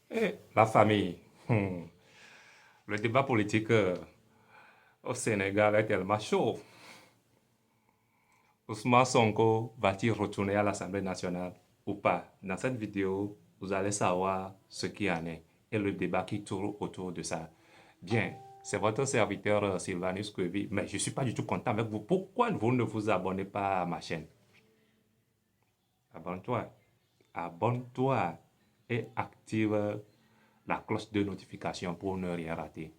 La famille. Le débat politique au Sénégal est tellement chaud. Ousmane Sonko va-t-il retourner à l'Assemblée nationale ou pas? Dans cette vidéo, vous allez savoir ce qui en est et le débat qui tourne autour de ça. Bien, c'est votre serviteur Sylvanus Quevi, mais je ne suis pas du tout content avec vous. Pourquoi vous ne vous abonnez pas à ma chaîne? Abonne-toi. Abonne-toi et active la cloche de notification pour ne rien rater.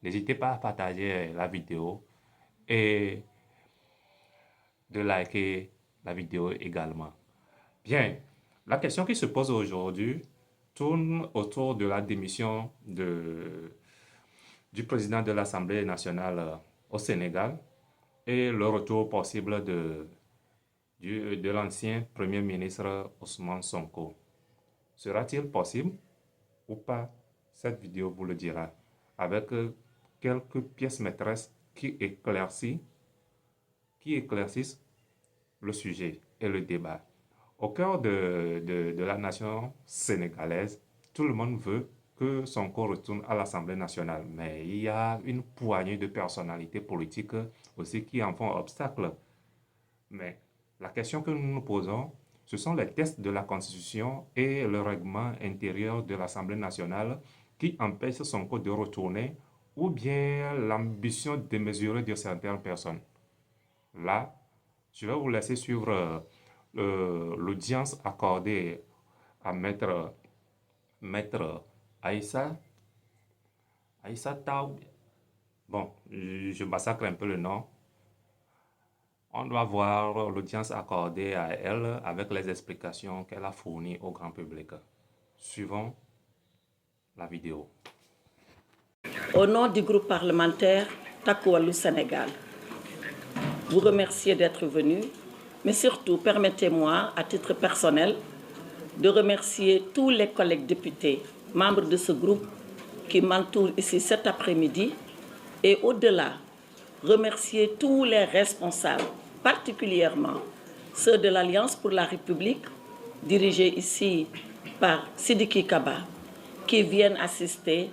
N'hésitez pas à partager la vidéo et de liker la vidéo également. Bien, la question qui se pose aujourd'hui tourne autour de la démission du président de l'Assemblée nationale au Sénégal et le retour possible de l'ancien Premier ministre Ousmane Sonko. Sera-t-il possible ou pas? Cette vidéo vous le dira, avec quelques pièces maîtresses qui éclaircissent le sujet et le débat. Au cœur de la nation sénégalaise, tout le monde veut que Sonko retourne à l'Assemblée nationale. Mais il y a une poignée de personnalités politiques aussi qui en font obstacle. Mais la question que nous nous posons, ce sont les tests de la Constitution et le règlement intérieur de l'Assemblée nationale qui empêchent Sonko de retourner ou bien l'ambition démesurée de certaines personnes. Là, je vais vous laisser suivre l'audience accordée à maître Aïssa Taoub. Bon, je massacre un peu le nom. On doit voir l'audience accordée à elle avec les explications qu'elle a fournies au grand public. Suivons la vidéo. Au nom du groupe parlementaire Takku Sénégal, vous remercier d'être venu, mais surtout permettez-moi, à titre personnel, de remercier tous les collègues députés, membres de ce groupe qui m'entourent ici cet après-midi, et au-delà, remercier tous les responsables, particulièrement ceux de l'Alliance pour la République, dirigés ici par Sidiki Kaba, qui viennent assister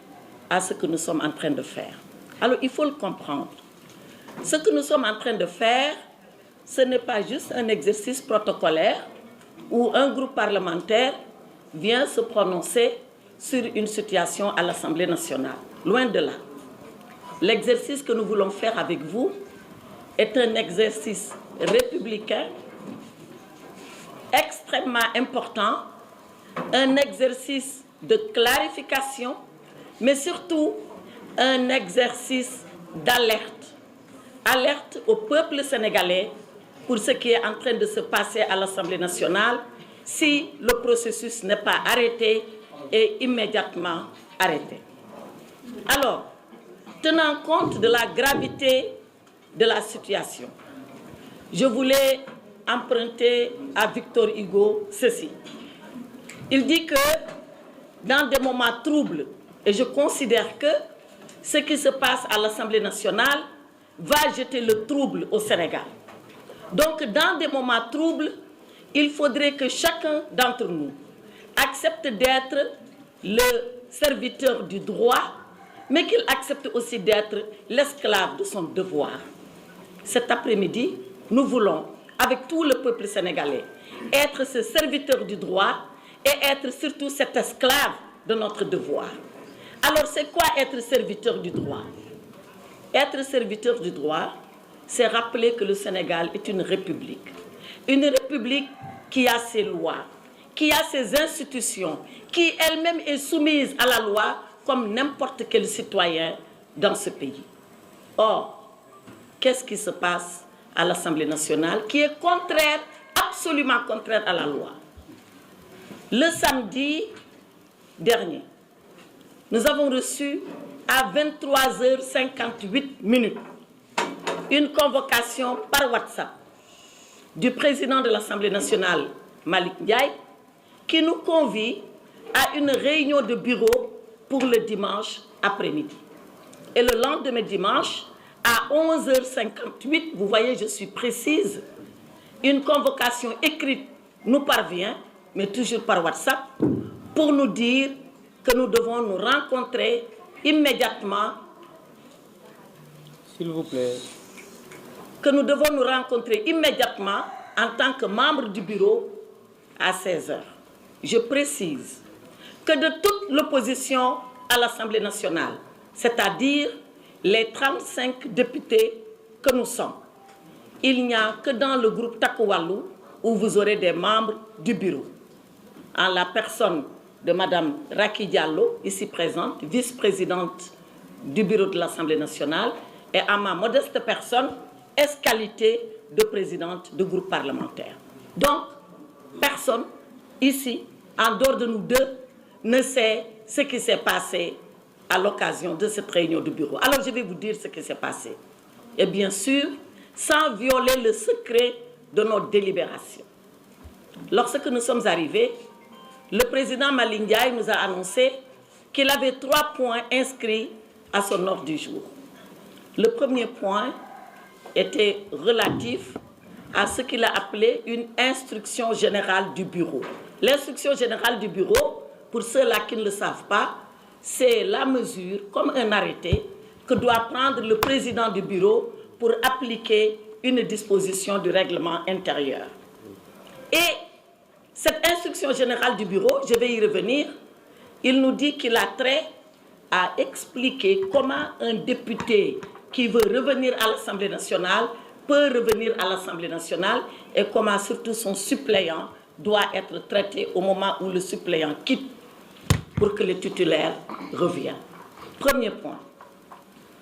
à ce que nous sommes en train de faire. Alors, il faut le comprendre. Ce que nous sommes en train de faire, ce n'est pas juste un exercice protocolaire où un groupe parlementaire vient se prononcer sur une situation à l'Assemblée nationale. Loin de là. L'exercice que nous voulons faire avec vous est un exercice républicain extrêmement important, un exercice de clarification, mais surtout un exercice d'alerte. Alerte au peuple sénégalais pour ce qui est en train de se passer à l'Assemblée nationale si le processus n'est pas arrêté et immédiatement arrêté. Alors, tenant compte de la gravité de la situation, je voulais emprunter à Victor Hugo ceci. Il dit que dans des moments troubles, et je considère que ce qui se passe à l'Assemblée nationale va jeter le trouble au Sénégal. Donc, dans des moments troubles, il faudrait que chacun d'entre nous accepte d'être le serviteur du droit, mais qu'il accepte aussi d'être l'esclave de son devoir. Cet après-midi, nous voulons, avec tout le peuple sénégalais, être ce serviteur du droit et être surtout cet esclave de notre devoir. Alors, c'est quoi être serviteur du droit? Être serviteur du droit, c'est rappeler que le Sénégal est une république. Une république qui a ses lois, qui a ses institutions, qui elle-même est soumise à la loi comme n'importe quel citoyen dans ce pays. Or, qu'est-ce qui se passe à l'Assemblée nationale qui est contraire, absolument contraire à la loi? Le samedi dernier, nous avons reçu à 23h58 une convocation par WhatsApp du président de l'Assemblée nationale, Malick Ndiaye, qui nous convie à une réunion de bureau pour le dimanche après-midi. Et le lendemain dimanche, à 11h58, vous voyez, je suis précise, une convocation écrite nous parvient, mais toujours par WhatsApp, pour nous dire que nous devons nous rencontrer immédiatement. S'il vous plaît. Que nous devons nous rencontrer immédiatement en tant que membres du bureau à 16 heures. Je précise que de toute l'opposition à l'Assemblée nationale, c'est-à-dire les 35 députés que nous sommes, il n'y a que dans le groupe Takku Wallu où vous aurez des membres du bureau. En la personne de Mme Racky Diallo, ici présente, vice-présidente du bureau de l'Assemblée nationale, et à ma modeste personne, qualité de présidente de groupe parlementaire. Donc, personne ici, en dehors de nous deux, ne sait ce qui s'est passé à l'occasion de cette réunion du bureau. Alors, je vais vous dire ce qui s'est passé. Et bien sûr, sans violer le secret de nos délibérations. Lorsque nous sommes arrivés, le président Malick Ndiaye nous a annoncé qu'il avait 3 points inscrits à son ordre du jour. Le premier point était relatif à ce qu'il a appelé une instruction générale du bureau. L'instruction générale du bureau, pour ceux-là qui ne le savent pas, c'est la mesure, comme un arrêté, que doit prendre le président du bureau pour appliquer une disposition du règlement intérieur. Et cette instruction générale du bureau, je vais y revenir, il nous dit qu'il a trait à expliquer comment un député qui veut revenir à l'Assemblée nationale peut revenir à l'Assemblée nationale et comment surtout son suppléant doit être traité au moment où le suppléant quitte pour que le titulaire revienne. Premier point.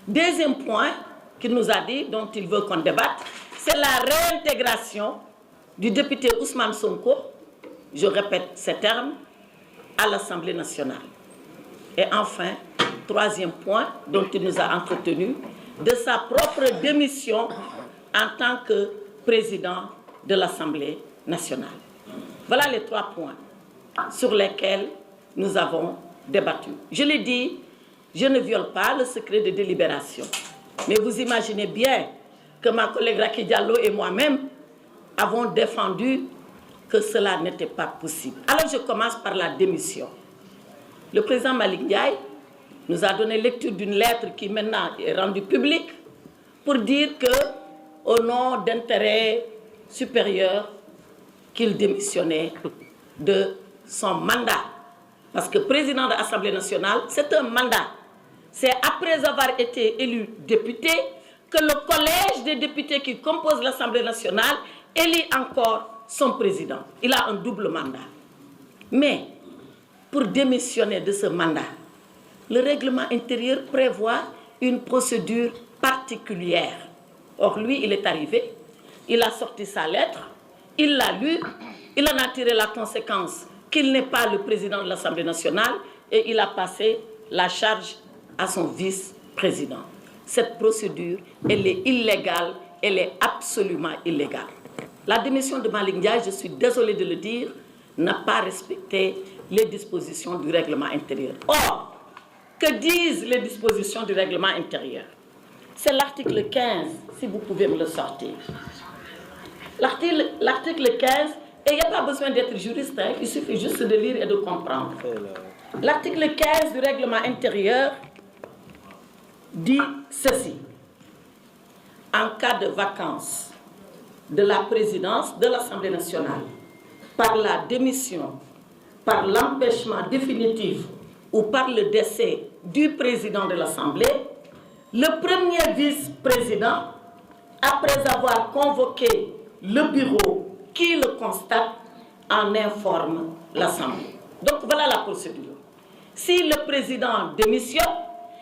Deuxième point qu'il nous a dit, dont il veut qu'on débatte, c'est la réintégration du député Ousmane Sonko, je répète ces termes, à l'Assemblée nationale. Et enfin, troisième point dont il nous a entretenu, de sa propre démission en tant que président de l'Assemblée nationale. Voilà les 3 points sur lesquels nous avons débattu. Je l'ai dit, je ne viole pas le secret de délibération. Mais vous imaginez bien que ma collègue Racky Diallo et moi-même avons défendu que cela n'était pas possible. Alors je commence par la démission. Le président Malick Ndiaye nous a donné lecture d'une lettre qui maintenant est rendue publique pour dire que, au nom d'intérêts supérieurs, qu'il démissionnait de son mandat. Parce que président de l'Assemblée nationale, c'est un mandat. C'est après avoir été élu député que le collège des députés qui composent l'Assemblée nationale élit encore son président. Il a un double mandat. Mais pour démissionner de ce mandat, le règlement intérieur prévoit une procédure particulière. Or, lui, il est arrivé, il a sorti sa lettre, il l'a lue, il en a tiré la conséquence qu'il n'est pas le président de l'Assemblée nationale et il a passé la charge à son vice-président. Cette procédure, elle est illégale, elle est absolument illégale. La démission de Malick Ndiaye, je suis désolée de le dire, n'a pas respecté les dispositions du règlement intérieur. Or, que disent les dispositions du règlement intérieur? C'est l'article 15, si vous pouvez me le sortir. L'article 15, et il n'y a pas besoin d'être juriste, hein, il suffit juste de lire et de comprendre. L'article 15 du règlement intérieur dit ceci. En cas de vacance de la présidence de l'Assemblée nationale, par la démission, par l'empêchement définitif ou par le décès du président de l'Assemblée, le premier vice-président, après avoir convoqué le bureau qui le constate, en informe l'Assemblée. Donc voilà la procédure. Si le président démissionne,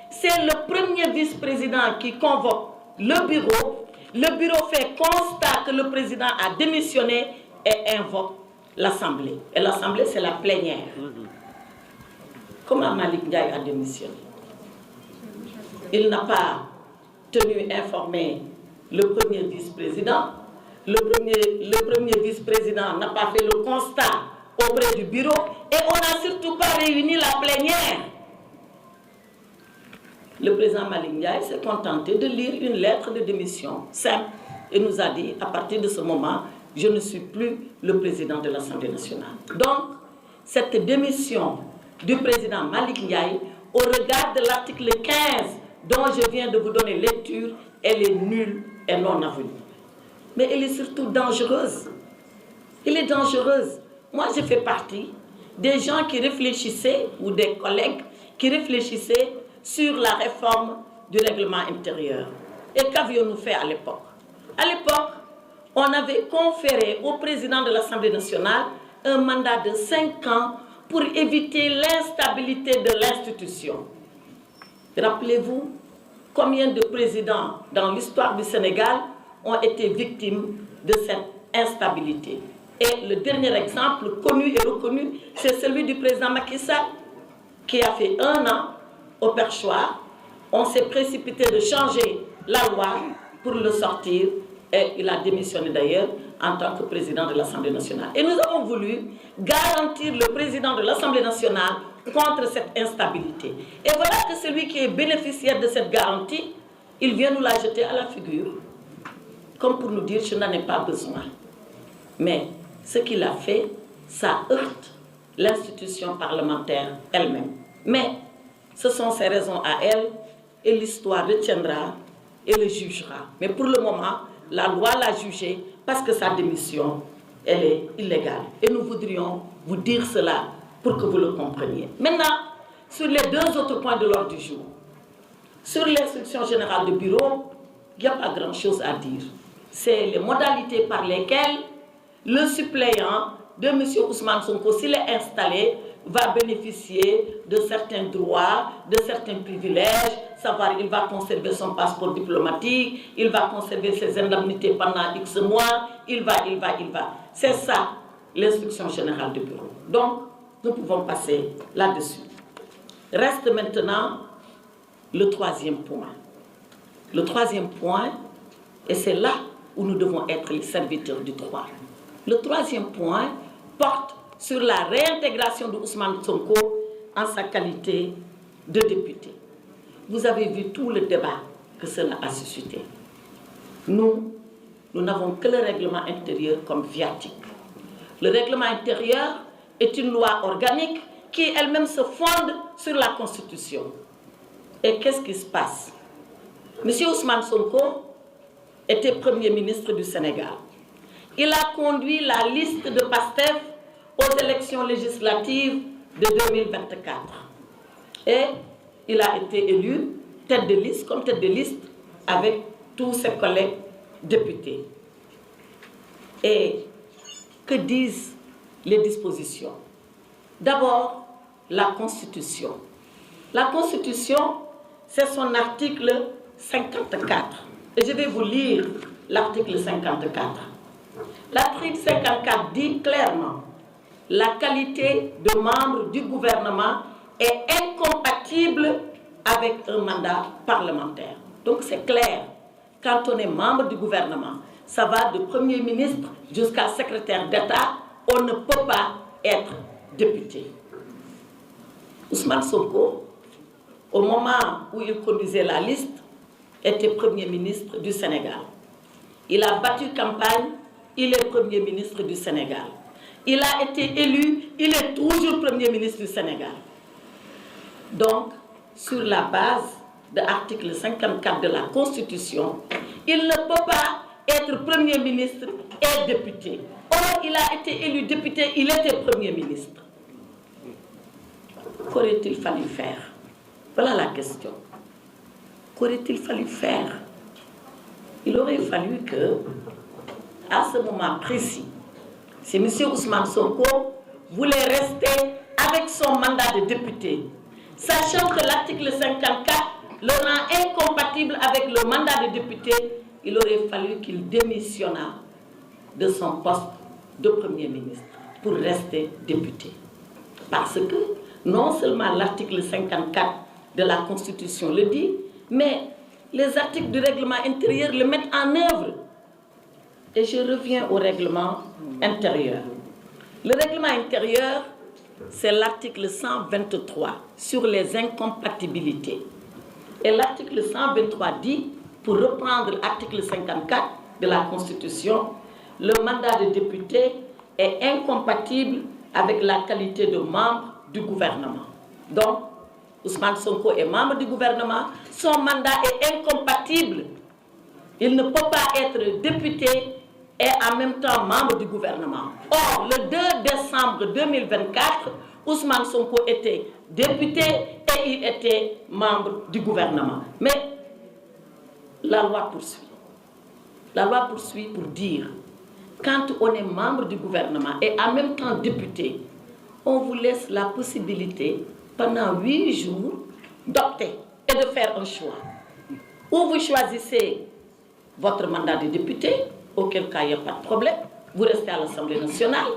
c'est le premier vice-président qui convoque le bureau fait constat que le président a démissionné et invoque l'Assemblée. Et l'Assemblée, c'est la plénière. Comment Malick Ndiaye a démissionné? Il n'a pas tenu informé le premier vice-président. Le premier vice-président n'a pas fait le constat auprès du bureau et on n'a surtout pas réuni la plénière. Le président Malick Ndiaye s'est contenté de lire une lettre de démission simple et nous a dit, à partir de ce moment, je ne suis plus le président de l'Assemblée nationale. Donc, cette démission du président Malick Ndiaye, au regard de l'article 15 dont je viens de vous donner lecture, elle est nulle et non avenue. Mais elle est surtout dangereuse. Elle est dangereuse. Moi, je fais partie des gens qui réfléchissaient, ou des collègues qui réfléchissaient sur la réforme du règlement intérieur. Et qu'avions-nous fait à l'époque? À l'époque, on avait conféré au président de l'Assemblée nationale un mandat de 5 ans pour éviter l'instabilité de l'institution. Rappelez-vous combien de présidents dans l'histoire du Sénégal ont été victimes de cette instabilité. Et le dernier exemple connu et reconnu, c'est celui du président Macky Sall, qui a fait 1 an au perchoir. On s'est précipité de changer la loi pour le sortir, et il a démissionné d'ailleurs en tant que président de l'Assemblée nationale. Et nous avons voulu garantir le président de l'Assemblée nationale contre cette instabilité. Et voilà que celui qui est bénéficiaire de cette garantie, il vient nous la jeter à la figure, comme pour nous dire « je n'en ai pas besoin ». Mais ce qu'il a fait, ça heurte l'institution parlementaire elle-même. Mais ce sont ses raisons à elle, et l'histoire retiendra et le jugera. Mais pour le moment, la loi l'a jugé parce que sa démission, elle est illégale. Et nous voudrions vous dire cela pour que vous le compreniez. Maintenant, sur les 2 autres points de l'ordre du jour, sur l'instruction générale de bureau, il n'y a pas grand-chose à dire. C'est les modalités par lesquelles le suppléant de M. Ousmane Sonko, s'il est installé, va bénéficier de certains droits, de certains privilèges, savoir il va conserver son passeport diplomatique, il va conserver ses indemnités pendant X mois, il va. C'est ça, l'instruction générale du bureau. Donc, nous pouvons passer là-dessus. Reste maintenant le 3e point. Le 3e point, et c'est là où nous devons être les serviteurs du droit. Le 3e point porte sur la réintégration de Ousmane Sonko en sa qualité de député. Vous avez vu tout le débat que cela a suscité. Nous n'avons que le règlement intérieur comme viatique. Le règlement intérieur est une loi organique qui elle-même se fonde sur la Constitution. Et qu'est-ce qui se passe? M. Ousmane Sonko était Premier ministre du Sénégal. Il a conduit la liste de PASTEF aux élections législatives de 2024. Et il a été élu tête de liste, comme tête de liste avec tous ses collègues députés. Et que disent les dispositions? D'abord, la Constitution. La Constitution, c'est son article 54. Et je vais vous lire l'article 54. L'article 54 dit clairement: la qualité de membre du gouvernement est incompatible avec un mandat parlementaire. Donc c'est clair, quand on est membre du gouvernement, ça va de Premier ministre jusqu'à secrétaire d'État, on ne peut pas être député. Ousmane Sonko, au moment où il conduisait la liste, était Premier ministre du Sénégal. Il a battu campagne, il est Premier ministre du Sénégal. Il a été élu, il est toujours Premier ministre du Sénégal. Donc, sur la base de l'article 54 de la Constitution, il ne peut pas être Premier ministre et député. Or, il a été élu député, il était Premier ministre. Qu'aurait-il fallu faire? Voilà la question. Qu'aurait-il fallu faire? Il aurait fallu que, à ce moment précis, si M. Ousmane Sonko voulait rester avec son mandat de député, sachant que l'article 54 le rend incompatible avec le mandat de député, il aurait fallu qu'il démissionnât de son poste de Premier ministre pour rester député. Parce que non seulement l'article 54 de la Constitution le dit, mais les articles du règlement intérieur le mettent en œuvre. Et je reviens au règlement intérieur. Le règlement intérieur, c'est l'article 123 sur les incompatibilités. Et l'article 123 dit, pour reprendre l'article 54 de la Constitution, le mandat de député est incompatible avec la qualité de membre du gouvernement. Donc, Ousmane Sonko est membre du gouvernement, son mandat est incompatible. Il ne peut pas être député et en même temps membre du gouvernement. Or, le 2 décembre 2024, Ousmane Sonko était député et il était membre du gouvernement. Mais la loi poursuit. La loi poursuit pour dire, quand on est membre du gouvernement et en même temps député, on vous laisse la possibilité pendant 8 jours d'opter et de faire un choix. Ou vous choisissez votre mandat de député, auquel cas il n'y a pas de problème, vous restez à l'Assemblée nationale,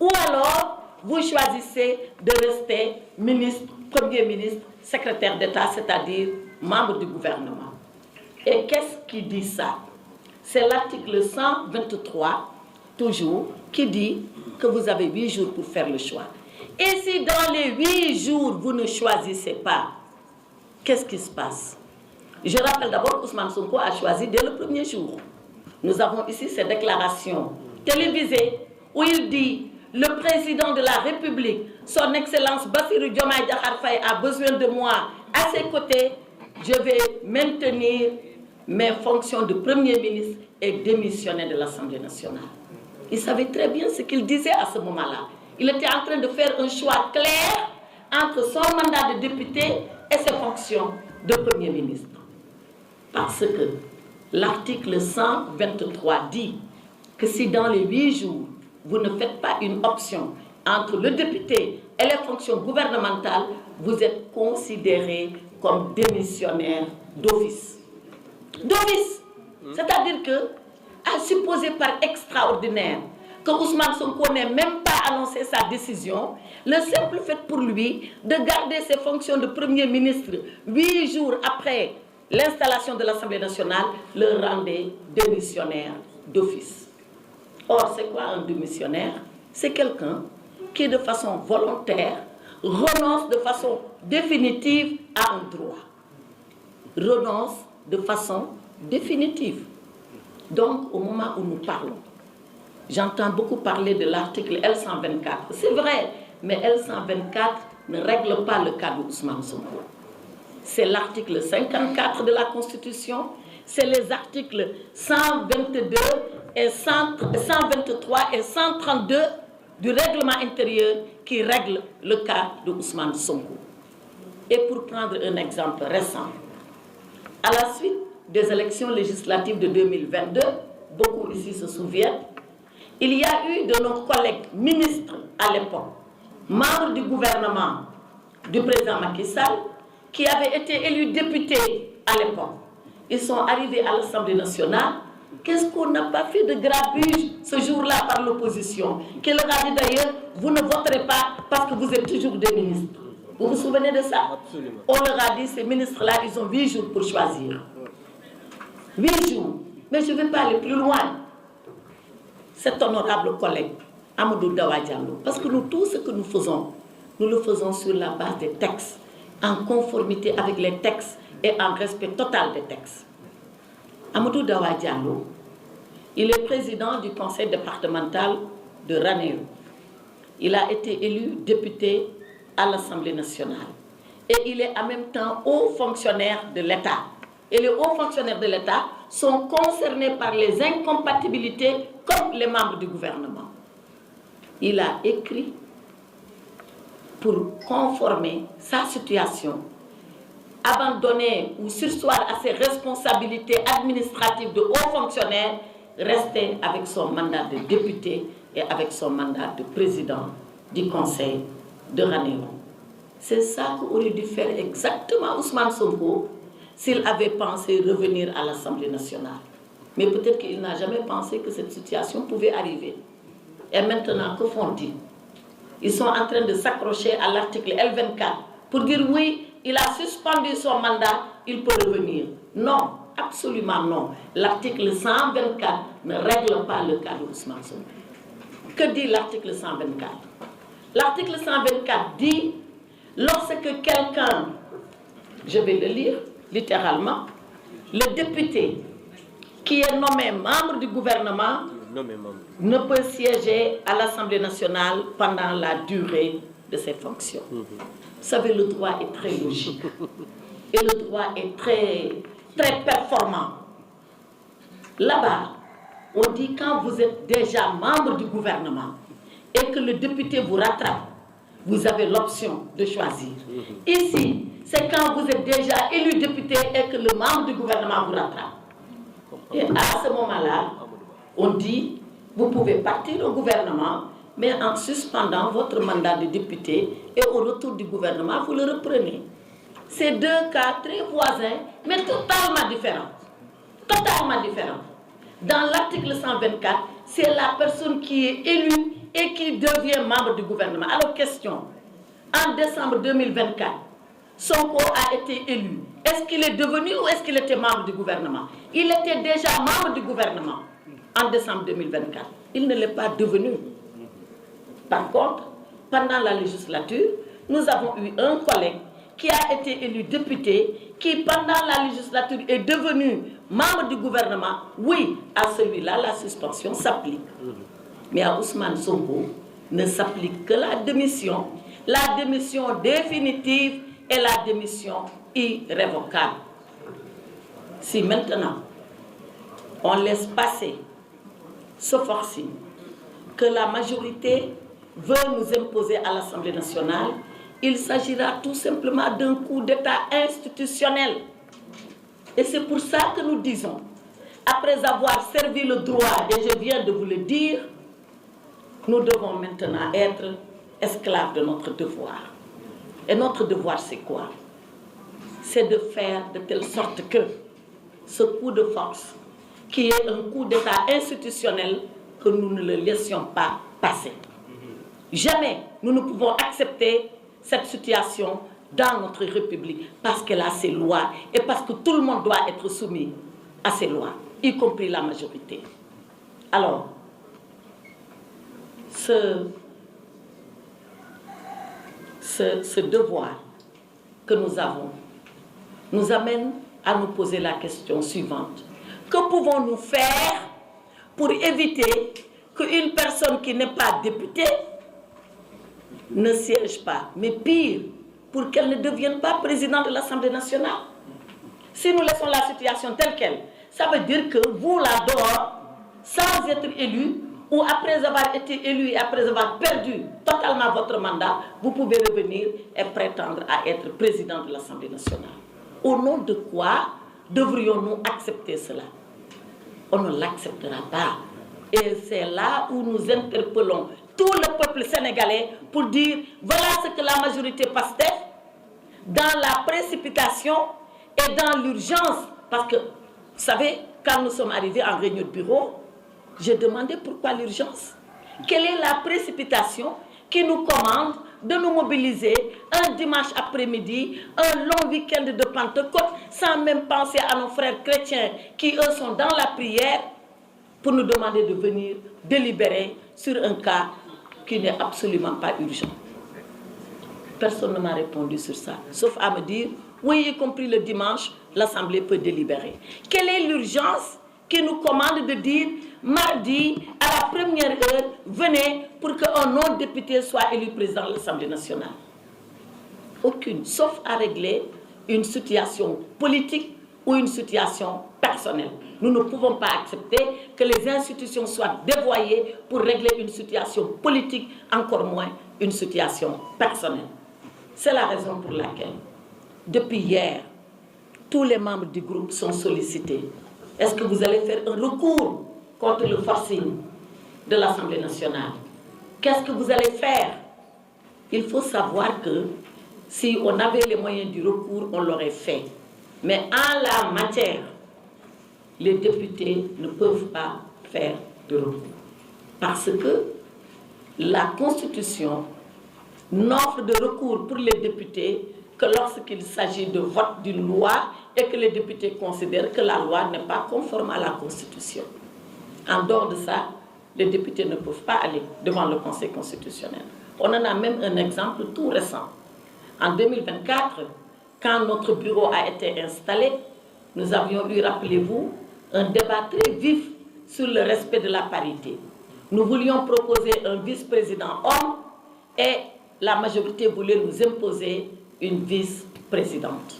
ou alors vous choisissez de rester ministre, Premier ministre, secrétaire d'État, c'est-à-dire membre du gouvernement. Et qu'est-ce qui dit ça? C'est l'article 123, toujours, qui dit que vous avez 8 jours pour faire le choix. Et si dans les 8 jours, vous ne choisissez pas, qu'est-ce qui se passe? Je rappelle d'abord qu'Ousmane Sonko a choisi dès le premier jour. Nous avons ici ces déclarations télévisées où il dit « Le président de la République, son Excellence Bassirou Diomaye Diakhar Faye a besoin de moi. À ses côtés, je vais maintenir mes fonctions de Premier ministre et démissionner de l'Assemblée nationale. » Il savait très bien ce qu'il disait à ce moment-là. Il était en train de faire un choix clair entre son mandat de député et ses fonctions de Premier ministre. Parce que l'article 123 dit que si dans les 8 jours, vous ne faites pas une option entre le député et les fonctions gouvernementales, vous êtes considéré comme démissionnaire d'office. D'office! C'est-à-dire que, à supposer par extraordinaire que Ousmane Sonko n'ait même pas annoncé sa décision, le simple fait pour lui de garder ses fonctions de Premier ministre 8 jours après l'installation de l'Assemblée nationale le rendait démissionnaire d'office. Or, c'est quoi un démissionnaire? C'est quelqu'un qui, de façon volontaire, renonce de façon définitive à un droit. Renonce de façon définitive. Donc, au moment où nous parlons, j'entends beaucoup parler de l'article L124. C'est vrai, mais L124 ne règle pas le cas d'Ousmane Sonko. C'est l'article 54 de la Constitution, c'est les articles 122 et 123 et 132 du règlement intérieur qui règlent le cas d'Ousmane Sonko. Et pour prendre un exemple récent, à la suite des élections législatives de 2022, beaucoup ici se souviennent, il y a eu de nos collègues ministres à l'époque, membres du gouvernement du président Macky Sall, qui avaient été élus députés à l'époque. Ils sont arrivés à l'Assemblée nationale. Qu'est-ce qu'on n'a pas fait de grabuge ce jour-là par l'opposition, qui leur a dit d'ailleurs, vous ne voterez pas parce que vous êtes toujours des ministres. Vous vous souvenez de ça? Absolument. On leur a dit, ces ministres-là, ils ont 8 jours pour choisir. 8 jours. Mais je ne vais pas aller plus loin. Cet honorable collègue, Amadou Dawa Diallo, parce que nous, tout ce que nous le faisons sur la base des textes, en conformité avec les textes et en respect total des textes. Amadou Dawa Diallo, il est président du conseil départemental de Ranérou. Il a été élu député à l'Assemblée nationale. Et il est en même temps haut fonctionnaire de l'État. Et les hauts fonctionnaires de l'État sont concernés par les incompatibilités comme les membres du gouvernement. Il a écrit pour conformer sa situation, abandonner ou surseoir à ses responsabilités administratives de haut fonctionnaire, rester avec son mandat de député et avec son mandat de président du conseil de Ranérou. C'est ça qu'aurait dû faire exactement Ousmane Sonko s'il avait pensé revenir à l'Assemblée nationale. Mais peut-être qu'il n'a jamais pensé que cette situation pouvait arriver. Et maintenant, que font-ils? Ils sont en train de s'accrocher à l'article L24 pour dire oui, il a suspendu son mandat, il peut revenir. Non, absolument non. L'article 124 ne règle pas le cas d'Ousmane Sonko. Que dit l'article 124? L'article 124 dit, lorsque quelqu'un, je vais le lire littéralement, le député qui est nommé membre du gouvernement ne peut siéger à l'Assemblée nationale pendant la durée de ses fonctions. Vous savez, le droit est très logique et le droit est très performant. Là-bas, on dit quand vous êtes déjà membre du gouvernement et que le député vous rattrape, vous avez l'option de choisir. Ici, c'est quand vous êtes déjà élu député et que le membre du gouvernement vous rattrape. Et à ce moment-là, on dit, vous pouvez partir au gouvernement, mais en suspendant votre mandat de député et au retour du gouvernement, vous le reprenez. C'est deux cas très voisins, mais totalement différents. Totalement différents. Dans l'article 124, c'est la personne qui est élue et qui devient membre du gouvernement. Alors, question. En décembre 2024, Sonko a été élu. Est-ce qu'il est devenu ou est-ce qu'il était membre du gouvernement? Il était déjà membre du gouvernement en décembre 2024. Il ne l'est pas devenu. Par contre, pendant la législature, nous avons eu un collègue qui a été élu député, qui pendant la législature est devenu membre du gouvernement. Oui, à celui-là, la suspension s'applique. Mais à Ousmane Sonko, ne s'applique que la démission définitive et la démission irrévocable. Si maintenant, on laisse passer ce forcing que la majorité veut nous imposer à l'Assemblée nationale, il s'agira tout simplement d'un coup d'État institutionnel. Et c'est pour ça que nous disons, après avoir servi le droit, et je viens de vous le dire, nous devons maintenant être esclaves de notre devoir. Et notre devoir, c'est quoi? C'est de faire de telle sorte que ce coup de force, qui est un coup d'État institutionnel, que nous ne le laissions pas passer. Jamais nous ne pouvons accepter cette situation dans notre République parce qu'elle a ses lois et parce que tout le monde doit être soumis à ces lois, y compris la majorité. Alors, ce devoir que nous avons nous amène à nous poser la question suivante. Que pouvons-nous faire pour éviter qu'une personne qui n'est pas députée ne siège pas, mais pire, pour qu'elle ne devienne pas présidente de l'Assemblée nationale? Si nous laissons la situation telle qu'elle, ça veut dire que vous, là dehors, sans être élu, ou après avoir été élu et après avoir perdu totalement votre mandat, vous pouvez revenir et prétendre à être président de l'Assemblée nationale. Au nom de quoi devrions-nous accepter cela? On ne l'acceptera pas. Et c'est là où nous interpellons tout le peuple sénégalais pour dire, voilà ce que la majorité PASTEF, dans la précipitation et dans l'urgence, parce que, vous savez, quand nous sommes arrivés en réunion de bureau, j'ai demandé pourquoi l'urgence. Quelle est la précipitation qui nous commande de nous mobiliser un dimanche après-midi, un long week-end de Pentecôte, sans même penser à nos frères chrétiens qui, eux, sont dans la prière, pour nous demander de venir délibérer sur un cas qui n'est absolument pas urgent. Personne ne m'a répondu sur ça, sauf à me dire, oui, y compris le dimanche, l'Assemblée peut délibérer. Quelle est l'urgence qui nous commande de dire, mardi, à la première heure, venez pour qu'un non-député soit élu président de l'Assemblée nationale? Aucune, sauf à régler une situation politique ou une situation personnelle. Nous ne pouvons pas accepter que les institutions soient dévoyées pour régler une situation politique, encore moins une situation personnelle. C'est la raison pour laquelle, depuis hier, tous les membres du groupe sont sollicités. Est-ce que vous allez faire un recours contre le forcing de l'Assemblée nationale? Qu'est-ce que vous allez faire? Il faut savoir que si on avait les moyens du recours, on l'aurait fait. Mais en la matière, les députés ne peuvent pas faire de recours. Parce que la Constitution n'offre de recours pour les députés que lorsqu'il s'agit de vote d'une loi et que les députés considèrent que la loi n'est pas conforme à la Constitution. En dehors de ça, les députés ne peuvent pas aller devant le Conseil constitutionnel. On en a même un exemple tout récent. En 2024, quand notre bureau a été installé, nous avions eu, rappelez-vous, un débat très vif sur le respect de la parité. Nous voulions proposer un vice-président homme et la majorité voulait nous imposer une vice-présidente.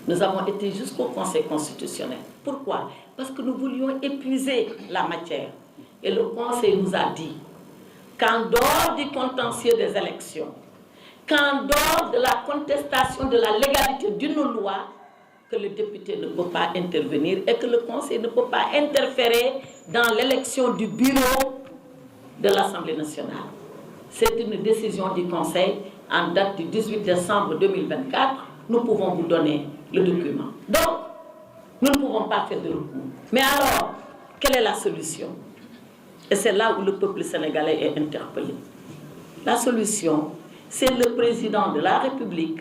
Nous avons été jusqu'au Conseil constitutionnel. Pourquoi? Parce que nous voulions épuiser la matière. Et le Conseil nous a dit qu'en dehors du contentieux des élections, qu'en dehors de la contestation de la légalité d'une loi, que le député ne peut pas intervenir et que le Conseil ne peut pas interférer dans l'élection du bureau de l'Assemblée nationale. C'est une décision du Conseil en date du 18 décembre 2024. Nous pouvons vous donner le document. Donc, nous ne pouvons pas faire de recours. Mais alors, quelle est la solution? Et c'est là où le peuple sénégalais est interpellé. La solution, c'est le président de la République,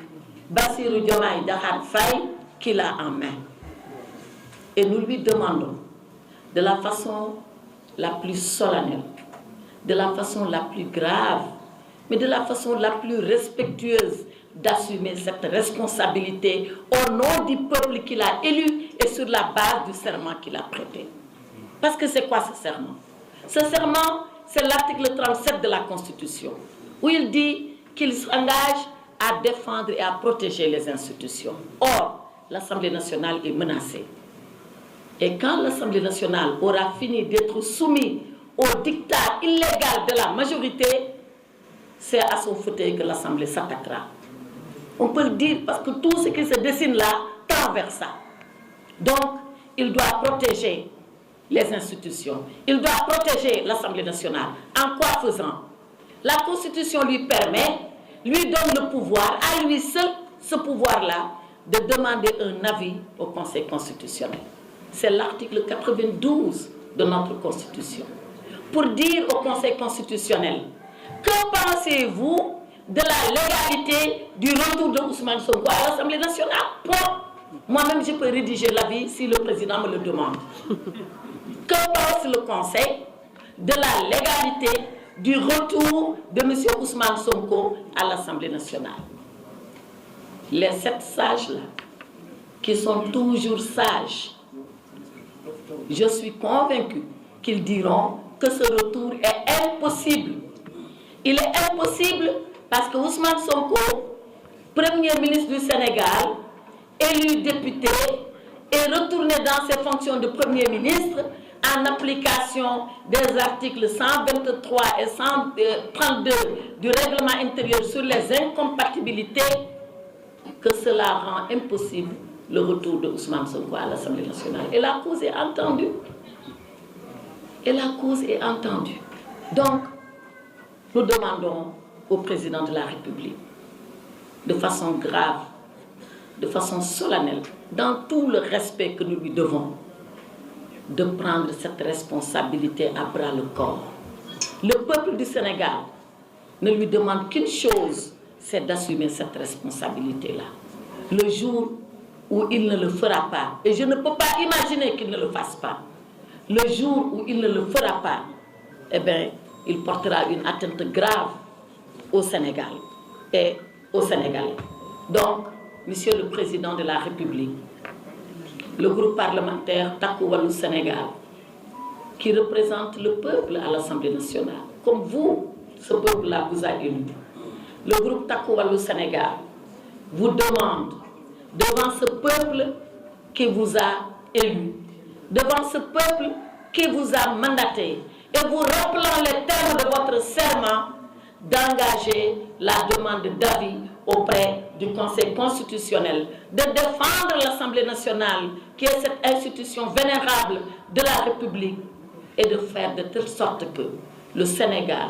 Bassirou Diomaye Diakhar Faye, qui l'a en main. Et nous lui demandons, de la façon la plus solennelle, de la façon la plus grave, mais de la façon la plus respectueuse, d'assumer cette responsabilité au nom du peuple qu'il a élu et sur la base du serment qu'il a prêté. Parce que c'est quoi ce serment? Ce serment, c'est l'article 37 de la Constitution, où il dit qu'il s'engage à défendre et à protéger les institutions. Or, l'Assemblée nationale est menacée. Et quand l'Assemblée nationale aura fini d'être soumise au diktat illégal de la majorité, c'est à son fauteuil que l'Assemblée s'attaquera. On peut le dire parce que tout ce qui se dessine là tend vers ça. Donc, il doit protéger les institutions. Il doit protéger l'Assemblée nationale. En quoi faisant? La Constitution lui permet, lui donne le pouvoir, à lui seul, ce pouvoir-là, de demander un avis au Conseil constitutionnel. C'est l'article 92 de notre Constitution. Pour dire au Conseil constitutionnel, que pensez-vous de la légalité du retour de Ousmane Sonko à l'Assemblée nationale? Point. Moi-même, je peux rédiger l'avis si le président me le demande. Que pense le Conseil de la légalité du retour de M. Ousmane Sonko à l'Assemblée nationale? Les 7 sages-là, qui sont toujours sages, je suis convaincue qu'ils diront que ce retour est impossible. Il est impossible parce que Ousmane Sonko, Premier ministre du Sénégal, élu député, est retourné dans ses fonctions de Premier ministre en application des articles 123 et 132 du règlement intérieur sur les incompatibilités, que cela rend impossible le retour de Ousmane Sonko à l'Assemblée nationale. Et la cause est entendue. Et la cause est entendue. Donc, nous demandons au président de la République, de façon grave, de façon solennelle, dans tout le respect que nous lui devons, de prendre cette responsabilité à bras le corps. Le peuple du Sénégal ne lui demande qu'une chose, c'est d'assumer cette responsabilité-là. Le jour où il ne le fera pas, et je ne peux pas imaginer qu'il ne le fasse pas, le jour où il ne le fera pas, eh bien, il portera une atteinte grave au Sénégal et aux Sénégalais. Donc, Monsieur le Président de la République, le groupe parlementaire Takku Wallu Sénégal, qui représente le peuple à l'Assemblée nationale, comme vous, ce peuple-là vous a élu, le groupe Takku Wallu Sénégal vous demande, devant ce peuple qui vous a élu, devant ce peuple qui vous a mandaté, et vous rappelant les termes de votre serment, d'engager la demande d'avis auprès du Conseil constitutionnel, de défendre l'Assemblée nationale, qui est cette institution vénérable de la République, et de faire de telle sorte que le Sénégal,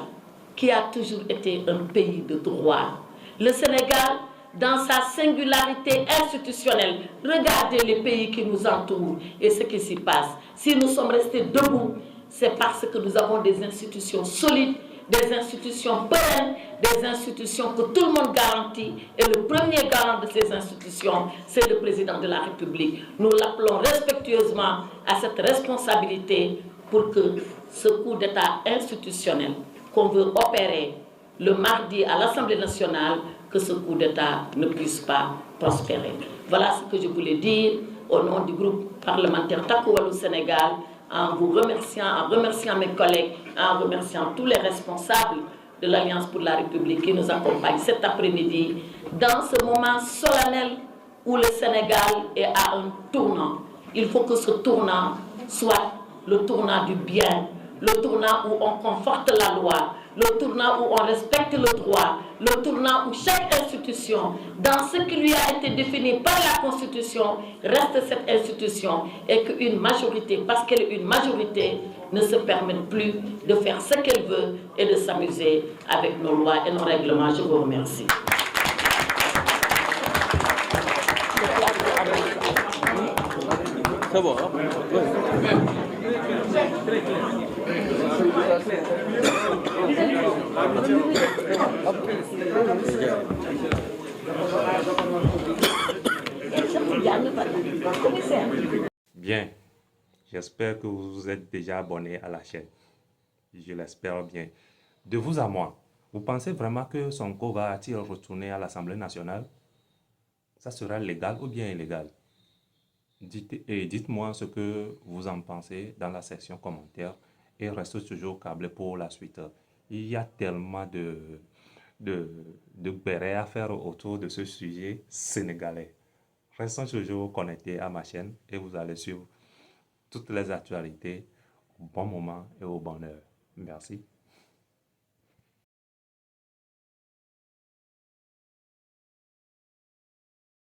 qui a toujours été un pays de droit, le Sénégal, dans sa singularité institutionnelle, regardez les pays qui nous entourent et ce qui s'y passe. Si nous sommes restés debout, c'est parce que nous avons des institutions solides, des institutions pérennes, des institutions que tout le monde garantit. Et le premier garant de ces institutions, c'est le président de la République. Nous l'appelons respectueusement à cette responsabilité pour que ce coup d'État institutionnel qu'on veut opérer le mardi à l'Assemblée nationale, que ce coup d'État ne puisse pas prospérer. Voilà ce que je voulais dire au nom du groupe parlementaire Takku Wallu Sénégal, en vous remerciant, en remerciant mes collègues, en remerciant tous les responsables de l'Alliance pour la République qui nous accompagnent cet après-midi dans ce moment solennel où le Sénégal est à un tournant. Il faut que ce tournant soit le tournant du bien, le tournant où on conforte la loi, le tournant où on respecte le droit, le tournant où chaque institution, dans ce qui lui a été défini par la Constitution, reste cette institution et qu'une majorité, parce qu'elle est une majorité, ne se permette plus de faire ce qu'elle veut et de s'amuser avec nos lois et nos règlements. Je vous remercie. C'est bon, hein? Bien, j'espère que vous êtes déjà abonné à la chaîne. Je l'espère bien. De vous à moi, vous pensez vraiment que Sonko va-t-il retourner à l'Assemblée nationale? Ça sera légal ou bien illégal? Dites-moi ce que vous en pensez dans la section commentaires et restez toujours câblés pour la suite. Il y a tellement de bérets à faire autour de ce sujet sénégalais. Restons toujours connectés à ma chaîne et vous allez suivre toutes les actualités au bon moment et au bon heure. Merci.